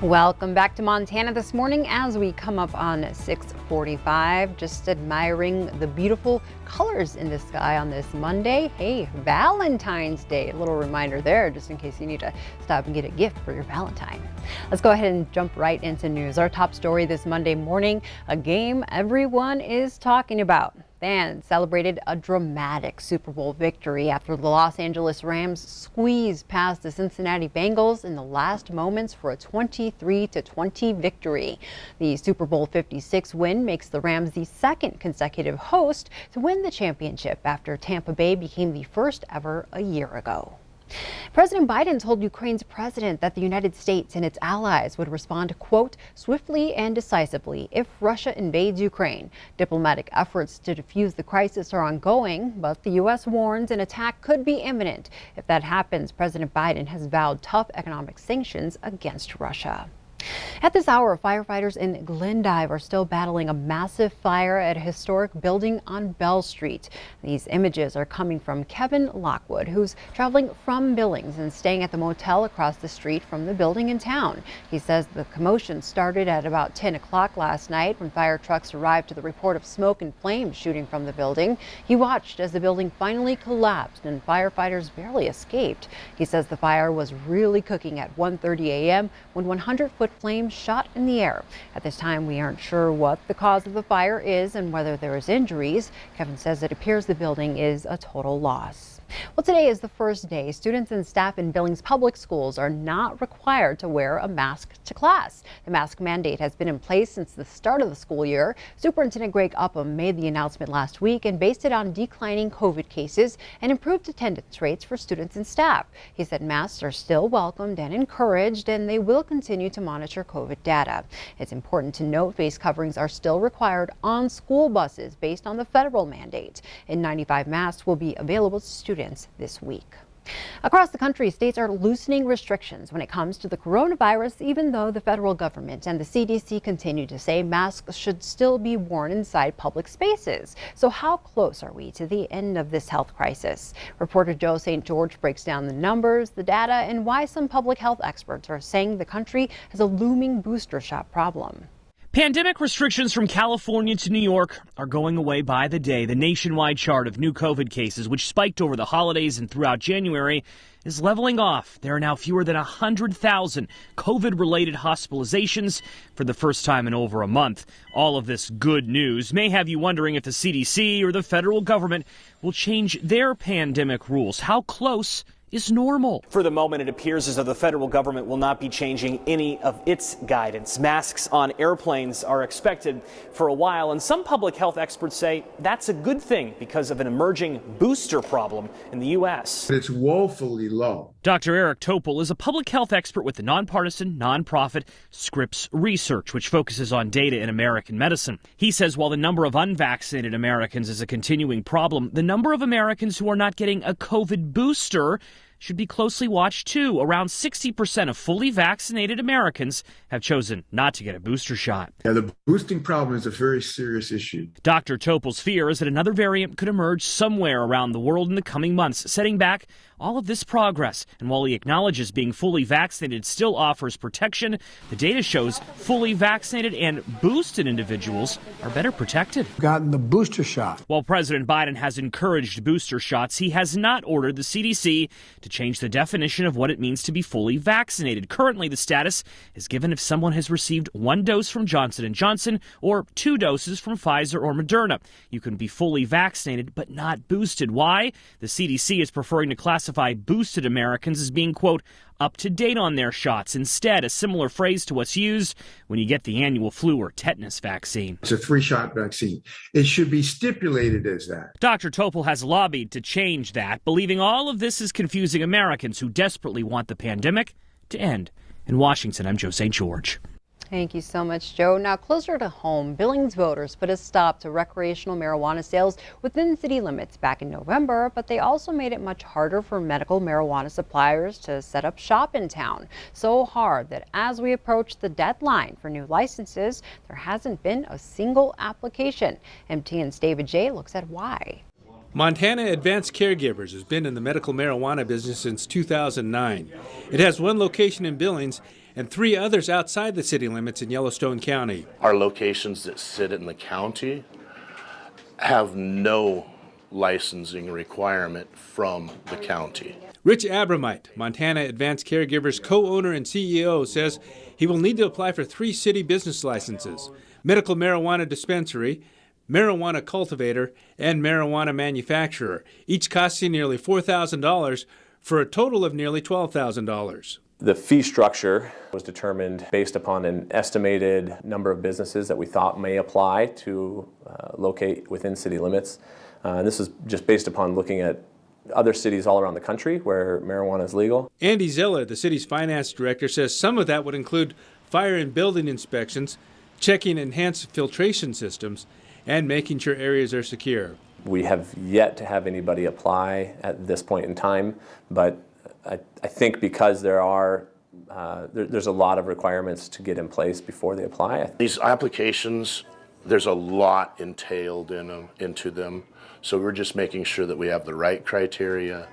Welcome back to Montana this morning as we come up on 6:45. Just admiring the beautiful colors in the sky on this Monday. Hey, Valentine's Day. A little reminder there just in case you need to stop and get a gift for your Valentine. Let's go ahead and jump right into news. Our top story this Monday morning, a game everyone is talking about. Fans celebrated a dramatic Super Bowl victory after the Los Angeles Rams squeezed past the Cincinnati Bengals in the last moments for a 23-20 victory. The Super Bowl 56 win makes the Rams the second consecutive host to win the championship after Tampa Bay became the first ever a year ago. President Biden told Ukraine's president that the United States and its allies would respond, quote, swiftly and decisively if Russia invades Ukraine. Diplomatic efforts to defuse the crisis are ongoing, but the U.S. warns an attack could be imminent. If that happens, President Biden has vowed tough economic sanctions against Russia. At this hour, firefighters in Glendive are still battling a massive fire at a historic building on Bell Street. These images are coming from Kevin Lockwood, who's traveling from Billings and staying at the motel across the street from the building in town. He says the commotion started at about 10 o'clock last night when fire trucks arrived to the report of smoke and flames shooting from the building. He watched as the building finally collapsed and firefighters barely escaped. He says the fire was really cooking at 1:30 a.m. when 100-foot flames shot in the air. At this time, we aren't sure what the cause of the fire is and whether there is injuries. Kevin says it appears the building is a total loss. Well, today is the first day students and staff in Billings public schools are not required to wear a mask to class. The mask mandate has been in place since the start of the school year. Superintendent Greg Upham made the announcement last week and based it on declining COVID cases and improved attendance rates for students and staff. He said masks are still welcomed and encouraged, and they will continue to monitor COVID data. It's important to note face coverings are still required on school buses based on the federal mandate. N95 masks will be available to students this week. Across the country, states are loosening restrictions when it comes to the coronavirus, even though the federal government and the CDC continue to say masks should still be worn inside public spaces. So how close are we to the end of this health crisis? Reporter Joe St. George breaks down the numbers, the data, and why some public health experts are saying the country has a looming booster shot problem. Pandemic restrictions from California to New York are going away by the day. The nationwide chart of new COVID cases, which spiked over the holidays and throughout January, is leveling off. There are now fewer than 100,000 COVID-related hospitalizations for the first time in over a month. All of this good news may have you wondering if the CDC or the federal government will change their pandemic rules. How close is normal? For the moment, it appears as though the federal government will not be changing any of its guidance. Masks on airplanes are expected for a while, and some public health experts say that's a good thing because of an emerging booster problem in the U.S. It's woefully low. Dr. Eric Topol is a public health expert with the nonpartisan nonprofit Scripps Research, which focuses on data in American medicine. He says while the number of unvaccinated Americans is a continuing problem, the number of Americans who are not getting a COVID booster should be closely watched, too. Around 60% of fully vaccinated Americans have chosen not to get a booster shot. Yeah, the boosting problem is a very serious issue. Dr. Topol's fear is that another variant could emerge somewhere around the world in the coming months, setting back all of this progress. And while he acknowledges being fully vaccinated still offers protection, the data shows fully vaccinated and boosted individuals are better protected. Gotten the booster shot. While President Biden has encouraged booster shots, he has not ordered the CDC to change the definition of what it means to be fully vaccinated. Currently, the status is given if someone has received one dose from Johnson & Johnson or 2 doses from Pfizer or Moderna. You can be fully vaccinated but not boosted. Why? The CDC is preferring to classify boosted Americans as being, quote, up to date on their shots. Instead, a similar phrase to what's used when you get the annual flu or tetanus vaccine. It's a 3-shot vaccine. It should be stipulated as that. Dr. Topol has lobbied to change that, believing all of this is confusing Americans who desperately want the pandemic to end. In Washington, I'm Joe St. George. Thank you so much, Joe. Now, closer to home, Billings voters put a stop to recreational marijuana sales within city limits back in November, but they also made it much harder for medical marijuana suppliers to set up shop in town. So hard that as we approach the deadline for new licenses, there hasn't been a single application. MTN's David J. looks at why. Montana Advanced Caregivers has been in the medical marijuana business since 2009. It has one location in Billings and 3 others outside the city limits in Yellowstone County. Our locations that sit in the county have no licensing requirement from the county. Rich Abramite, Montana Advanced Caregivers co-owner and CEO, says he will need to apply for 3 city business licenses: medical marijuana dispensary, marijuana cultivator, and marijuana manufacturer, each costing nearly $4,000 for a total of nearly $12,000. The fee structure was determined based upon an estimated number of businesses that we thought may apply to locate within city limits. And this is just based upon looking at other cities all around the country where marijuana is legal. Andy Zeller, the city's finance director, says some of that would include fire and building inspections, checking enhanced filtration systems, and making sure areas are secure. We have yet to have anybody apply at this point in time, but I think because there's a lot of requirements to get in place before they apply. These applications, there's a lot entailed into them, so we're just making sure that we have the right criteria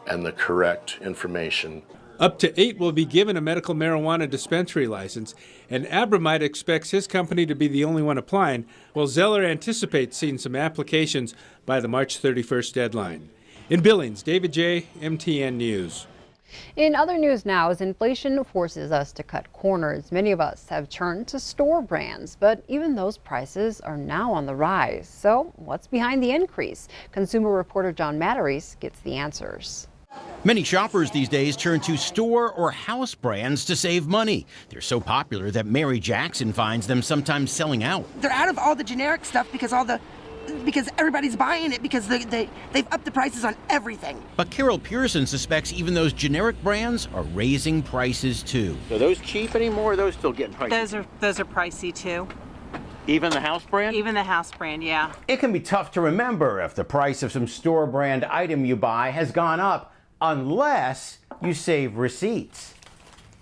and the correct information. Up to 8 will be given a medical marijuana dispensary license, and Abramite expects his company to be the only one applying, while Zeller anticipates seeing some applications by the March 31st deadline. In Billings, David J., MTN News. In other news now, as inflation forces us to cut corners, many of us have turned to store brands, but even those prices are now on the rise. So what's behind the increase? Consumer reporter John Matarese gets the answers. Many shoppers these days turn to store or house brands to save money. They're so popular that Mary Jackson finds them sometimes selling out. They're out of all the generic stuff because everybody's buying it because they've upped the prices on everything. But Carol Pearson suspects even those generic brands are raising prices too. Are those cheap anymore, or are those still getting pricey? Those are pricey too. Even the house brand? Even the house brand, yeah. It can be tough to remember if the price of some store brand item you buy has gone up unless you save receipts.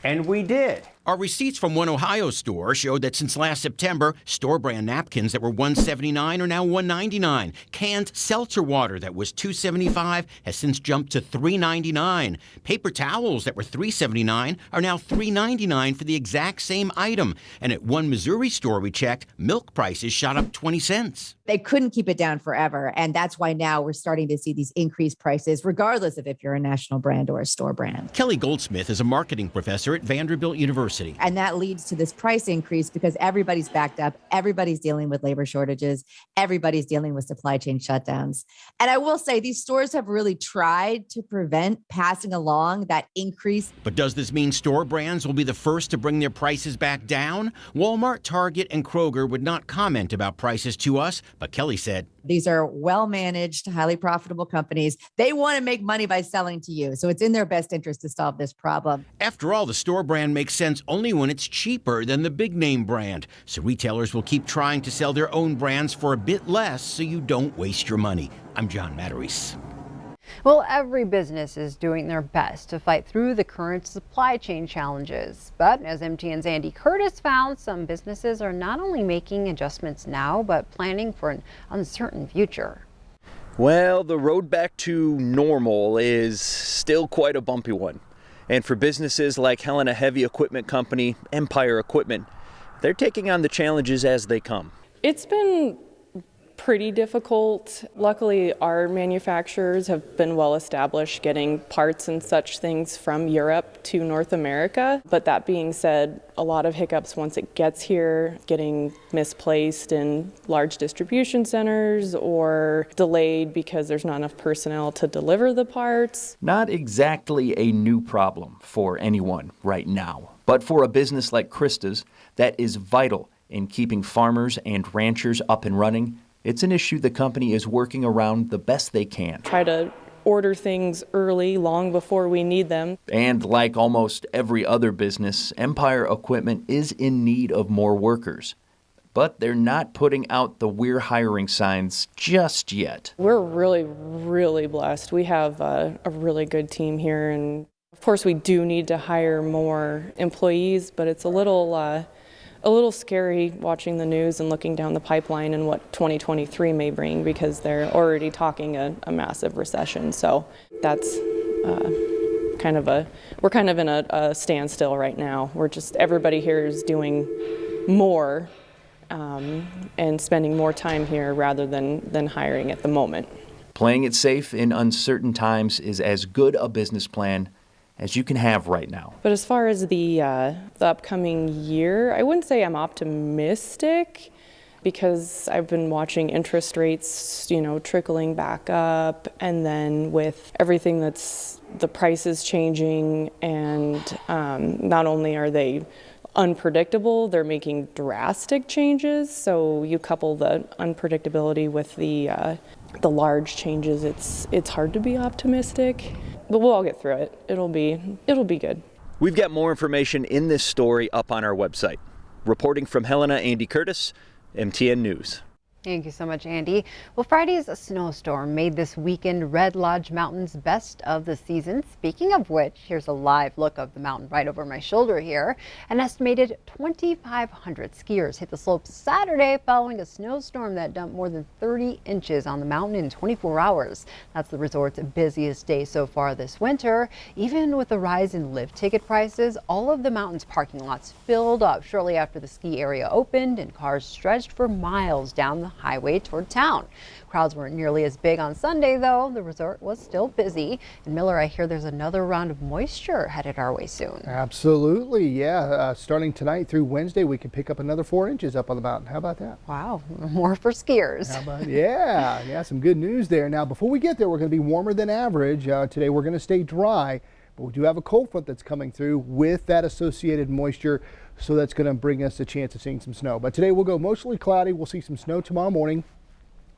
And we did. Our receipts from one Ohio store showed that since last September, store brand napkins that were $179 are now $199. Canned seltzer water that was $275 has since jumped to $399. Paper towels that were $379 are now $399 for the exact same item. And at one Missouri store we checked, milk prices shot up 20 cents. They couldn't keep it down forever. And that's why now we're starting to see these increased prices, regardless of if you're a national brand or a store brand. Kelly Goldsmith is a marketing professor at Vanderbilt University. And that leads to this price increase because everybody's backed up. Everybody's dealing with labor shortages. Everybody's dealing with supply chain shutdowns. And I will say these stores have really tried to prevent passing along that increase. But does this mean store brands will be the first to bring their prices back down? Walmart, Target, and Kroger would not comment about prices to us, but Kelly said, these are well-managed, highly profitable companies. They want to make money by selling to you. So it's in their best interest to solve this problem. After all, the store brand makes sense only when it's cheaper than the big name brand. So retailers will keep trying to sell their own brands for a bit less so you don't waste your money. I'm John Matarese. Well, every business is doing their best to fight through the current supply chain challenges. But as MTN's Andy Curtis found, some businesses are not only making adjustments now, but planning for an uncertain future. Well, the road back to normal is still quite a bumpy one. And for businesses like Helena Heavy Equipment Company, Empire Equipment, they're taking on the challenges as they come. It's been pretty difficult. Luckily, our manufacturers have been well established getting parts and such things from Europe to North America. But that being said, a lot of hiccups once it gets here, getting misplaced in large distribution centers or delayed because there's not enough personnel to deliver the parts. Not exactly a new problem for anyone right now, but for a business like Krista's that is vital in keeping farmers and ranchers up and running. It's an issue the company is working around the best they can. Try to order things early, long before we need them. And like almost every other business, Empire Equipment is in need of more workers. But they're not putting out the "we're hiring" signs just yet. We're really, really blessed. We have a really good team here. And of course, we do need to hire more employees, but it's a little scary watching the news and looking down the pipeline and what 2023 may bring because they're already talking a massive recession. So that's we're kind of in a standstill right now. Everybody here is doing more and spending more time here rather than hiring at the moment. Playing it safe in uncertain times is as good a business plan as you can have right now. But as far as the upcoming year, I wouldn't say I'm optimistic, because I've been watching interest rates, trickling back up, and then with everything the prices changing, and not only are they unpredictable, they're making drastic changes. So you couple the unpredictability with the large changes, it's hard to be optimistic, but we'll all get through it. It'll be good. We've got more information in this story up on our website. Reporting from Helena, Andy Curtis, MTN News. Thank you so much, Andy. Well, Friday's snowstorm made this weekend Red Lodge Mountain's best of the season. Speaking of which, here's a live look of the mountain right over my shoulder here. An estimated 2,500 skiers hit the slopes Saturday following a snowstorm that dumped more than 30 inches on the mountain in 24 hours. That's the resort's busiest day so far this winter. Even with the rise in lift ticket prices, all of the mountain's parking lots filled up shortly after the ski area opened, and cars stretched for miles down the highway toward town. Crowds weren't nearly as big on Sunday, though. The resort was still busy. And Miller, I hear there's another round of moisture headed our way soon. Absolutely, yeah. Starting tonight through Wednesday, we can pick up another 4 inches up on the mountain. How about that? Wow, more for skiers. How about, yeah, some good news there. Now, before we get there, we're going to be warmer than average. Today, we're going to stay dry, but we do have a cold front that's coming through with that associated moisture. So that's going to bring us a chance of seeing some snow. But today we'll go mostly cloudy. We'll see some snow tomorrow morning.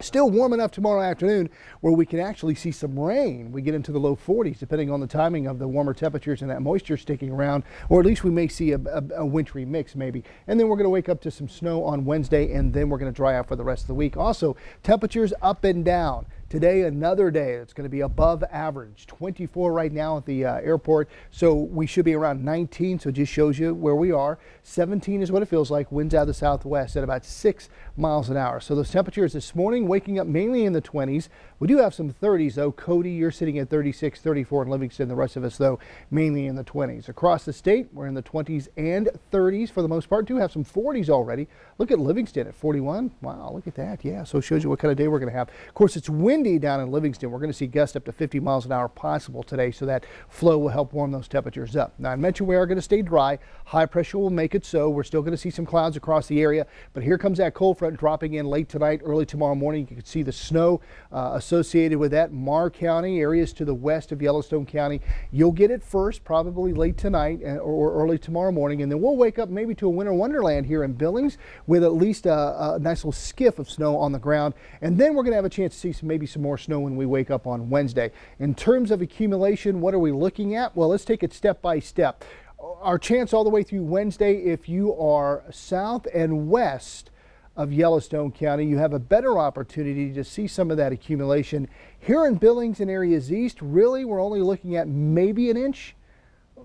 Still warm enough tomorrow afternoon where we can actually see some rain. We get into the low 40s depending on the timing of the warmer temperatures and that moisture sticking around, or at least we may see a wintry mix maybe. And then we're going to wake up to some snow on Wednesday, and then we're going to dry out for the rest of the week. Also, temperatures up and down. Today, another day that's going to be above average. 24 right now at the airport, so we should be around 19, so it just shows you where we are. 17 is what it feels like. Winds out of the southwest at about 6 miles an hour. So those temperatures this morning, waking up mainly in the 20s. We do have some 30s, though. Cody, you're sitting at 36, 34 in Livingston. The rest of us, though, mainly in the 20s. Across the state, we're in the 20s and 30s for the most part. Do have some 40s already. Look at Livingston at 41. Wow, look at that. Yeah, so it shows you what kind of day we're going to have. Of course, it's windy down in Livingston. We're going to see gusts up to 50 miles an hour possible today, so that flow will help warm those temperatures up. Now, I mentioned we are going to stay dry. High pressure will make it so. We're still going to see some clouds across the area, but here comes that cold front dropping in late tonight, early tomorrow morning. You can see the snow associated with that. Marr County, areas to the west of Yellowstone County. You'll get it first, probably late tonight or early tomorrow morning, and then we'll wake up maybe to a winter wonderland here in Billings with at least a nice little skiff of snow on the ground, and then we're going to have a chance to see maybe some more snow when we wake up on Wednesday. In terms of accumulation, what are we looking at? Well, let's take it step by step. Our chance all the way through Wednesday, if you are south and west of Yellowstone County, you have a better opportunity to see some of that accumulation. Here in Billings and areas east, really, we're only looking at maybe an inch,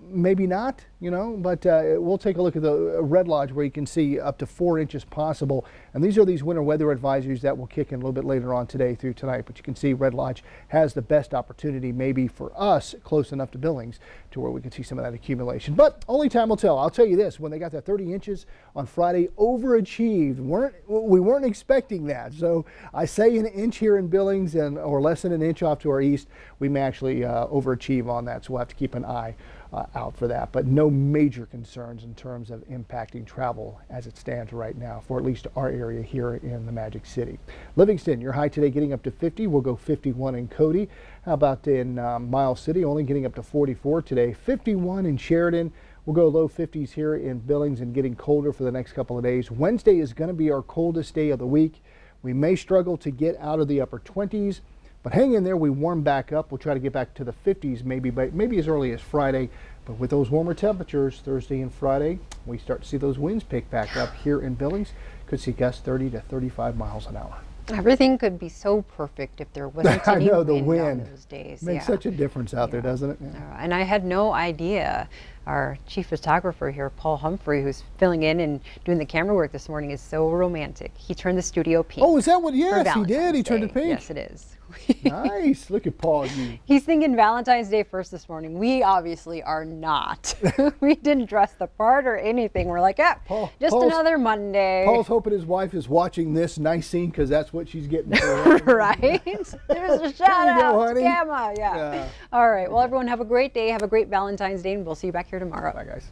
maybe not, but we'll take a look at the Red Lodge where you can see up to 4 inches possible. And these are these winter weather advisories that will kick in a little bit later on today through tonight. But you can see Red Lodge has the best opportunity maybe for us close enough to Billings to where we can see some of that accumulation. But only time will tell. I'll tell you this, when they got that 30 inches on Friday, overachieved. We weren't expecting that. So I say an inch here in Billings or less than an inch off to our east, we may actually overachieve on that. So we'll have to keep an eye out for that, but no major concerns in terms of impacting travel as it stands right now for at least our area here in the Magic City. Livingston, your high today getting up to 50. We'll go 51 in Cody. How about in Miles City, only getting up to 44 today. 51 in Sheridan. We'll go low 50s here in Billings and getting colder for the next couple of days. Wednesday is going to be our coldest day of the week. We may struggle to get out of the upper 20s. But hang in there, we warm back up. We'll try to get back to the 50s maybe as early as Friday. But with those warmer temperatures, Thursday and Friday, we start to see those winds pick back up here in Billings. Could see gusts 30 to 35 miles an hour. Everything could be so perfect if there wasn't any the wind wind on those days. makes such a difference out there, doesn't it? Yeah. And I had no idea Our chief photographer here, Paul Humphrey, who's filling in and doing the camera work this morning, is so romantic. He turned the studio pink. Oh, is that what? Yes, he did. He turned it pink. Yes, it is. Nice. Look at Paul. He's thinking Valentine's Day first this morning. We obviously are not. We didn't dress the part or anything. We're like, yeah, just another Monday. Paul's hoping his wife is watching this nice scene because that's what she's getting. Right? There's a shout out to Gamma. Yeah. All right. Well, everyone have a great day. Have a great Valentine's Day, and we'll see you back here tomorrow. Bye, guys.